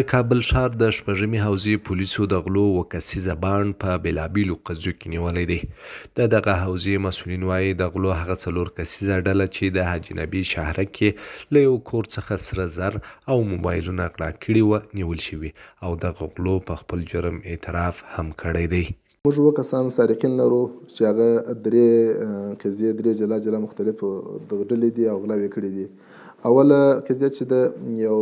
د کابل ښار د شپږمې حوزې پولیسو د غلو و کسیزه بانډ په بېلابېلو قضیو کې نیولی دی. د دغه حوزې مسؤلین وایي د غلو هغه 4 کسیزه ډله چې د حاجي نبي شهرک کې له یو کور څخه سره زر او موبایلونه غلا کړي و نیول شوي او دغه غلو په خپل جرم اعتراف هم کړی دی. موږ 7 کسان سارقین لرو چې هغه 3 قضیې جلا جلا مختلف دغه ډلې دي او غلاوې کړي دي. اوله قضیه چې د یو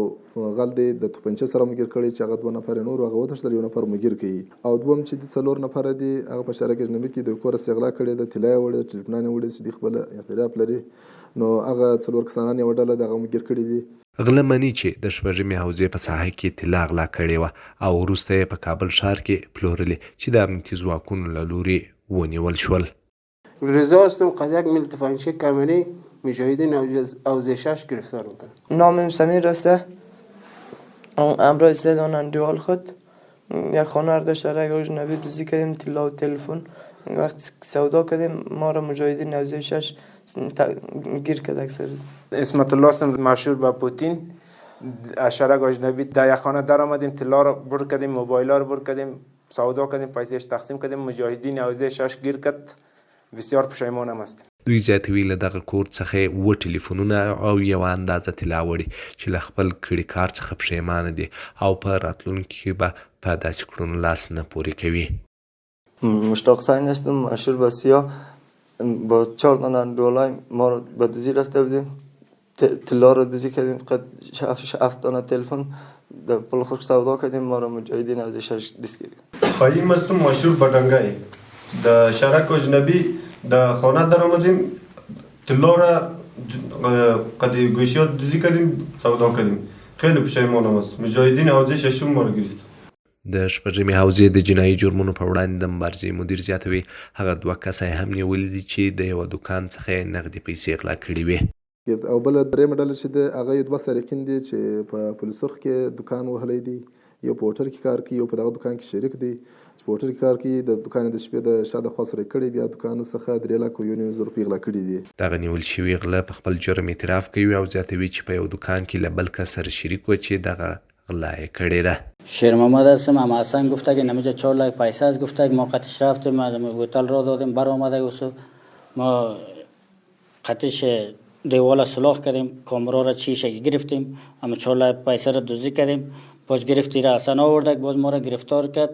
غل دی د توپنچه سره مګیر کړی چې هغه 2 نفر نور هغه وتښتل، 1 نفر مګیر کړي. او دوم چې د 4 نفر دي هغه په شارک اجنبي کې د کور غلا کړي د طلا وړي ټلیفون وړي چې د خپل اعتراف لري. نو هغه 4 کسان یو ډله دغه مګیر کړي دي. غله مني چې د شپږمې حوزې په ساحه کې طلا غلا کړې وه او وروسته یې په کابل ښار کې پلورلې چې د امنیتي ځواکونو له لوري ونیول شول. رضا هستم، قدک میل تفنگچی کمری مجاهدین اوزشش گرفتار میکنم. نامم سمیر رسته. امروز زدان اندوال خود یک خانه داشت شرک اجنبی دوزی کردیم، طلا و تلفن. وقتی سودا کردیم ما را مجاهدین اوزشش گیر کرد اکثر. اسمت الله هستم، مشهور به پوتین. شرک اجنبی در یک خانه در آمدیم، طلا را برد کردیم، موبایل ها را برد کردیم، سودا کردیم، پیسهش تقسیم کردیم. مجاهدین اوزشش گیر کرد. بسیار پشیمانم هستم. دوی زیاتوي له دغه کور څخه 7 ټلیفونونه او یو اندازه طلا وړي چې له خپل کړي کار څخه پښیمانه دي او په راتلونکي کې به په داسې کړنو لاس نه پورې کوي. مشتاق حسین هستم، مشهور به سیاه. با 4 دانه دلار ما رو به دوزی رفته بودیم، طلا رو دوزی کردیم، قد 7 دانه تلفن در پل خوش سودا کردیم، ما رو مجاهدین اوزشش دست کردیم. خواهیم هستم، مشهور بدنگای د شرک اجنبی د خانه در آمدیم، طلا را قد گوشیات دوزی کردیم، سودا کردیم. خیلی پشیمانم است. مجاهدین اوزشش ما رو گرفت. د شپږمې حوزې د جنایي جرمونو په وړاندې د مبارزې مدیر زیاتوي هغه 2 کسه هم نیولي دي چې د یو دکان څخه نغدي پیسې غلا کړي وي. او بل درېمه ډله چې د هغه 2 سارقین دي چې په پولیسرخ کې دکان وهلی دی، یو په هوټل کې کار کوي، یو په دغه دکان کې شریک دی. چې په هوټل کې کار کوي د دکان د شپې د شاده خوا سره کړی، بیا دکان څخه 3,1,000 روپۍ غلا کړي دي. دغه نیول شوي غله په خپل جرم اعتراف کوي او زیاتوي چې په یو دکان کې له بل کس سره شریک و چې دغه غلا یې کړې ده. شیر محمد هستم. اما حسن گفته که نمیشه 4 لک پیسه است، گفته که ما قطعش رفتیم هتل را دادیم، بر آمده اوسو ما قطعش دیوال سلاخ کردیم، کامرا را چیشه گرفتیم، اما 4 لک پیسه را دزدی کردیم. باز گرفتی را حسن آورده، باز ما را گرفتار کرد.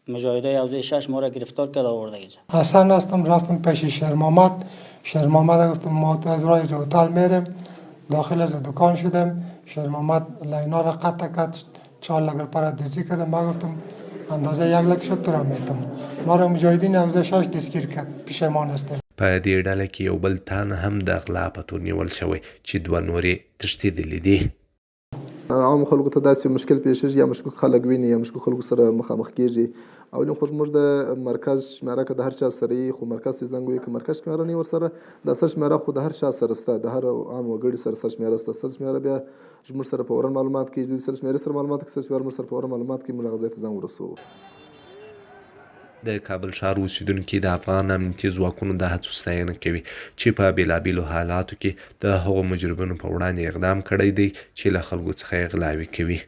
مجاهدای اوزشش ما را گرفتار کرد آورده اینجا. حسن هستم، رفتم پیش شیر محمد. شیر محمد گفتم ما تو از راه هتل میریم، داخل از دکان شدیم. شیر محمد لینا را قطع کرد، 4 لک روپیه را دزدی کرد. ما گفتم اندازه 1 لک شد تو را میتم. ما را مجاهدین اوزشش دستگیر کرد. پشیمان هستیم. په دې ډله کې یو بل تن هم د غلا په تور نیول شوی چې 2 نورې تښتېدلي دي. عام خلکو ته داسې مشکل پیښیږي یا مشکوک خلک ویني یا مشکوک خلکو سره مخامخ کیږي. اولین خو موږ د مرکز شمیره که د هر چا سره یي، خو مرکز ته زنګ ووهي که مرکز شمیره نه وي ورسره، د سر شمیره خو د هر چا سره شته، د هر عام وګړي سره سر شمیره شته. سر شمیره بیا موږ سره په ورن معلومات کې د سر شمیرې سره معلومات کې سر شمیره موږ سره په ورن معلومات کې موږ هغه ځای ته ځان ورسوو. د کابل ښار اوسیدونکي د افغان امنیتي ځواکونو د هڅو ستاینه کوي چې په بېلابېلو حالاتو کې د هغو مجرمینو په وړاندې اقدام کړی دی چې له خلکو څخه یې غلاوې کوي.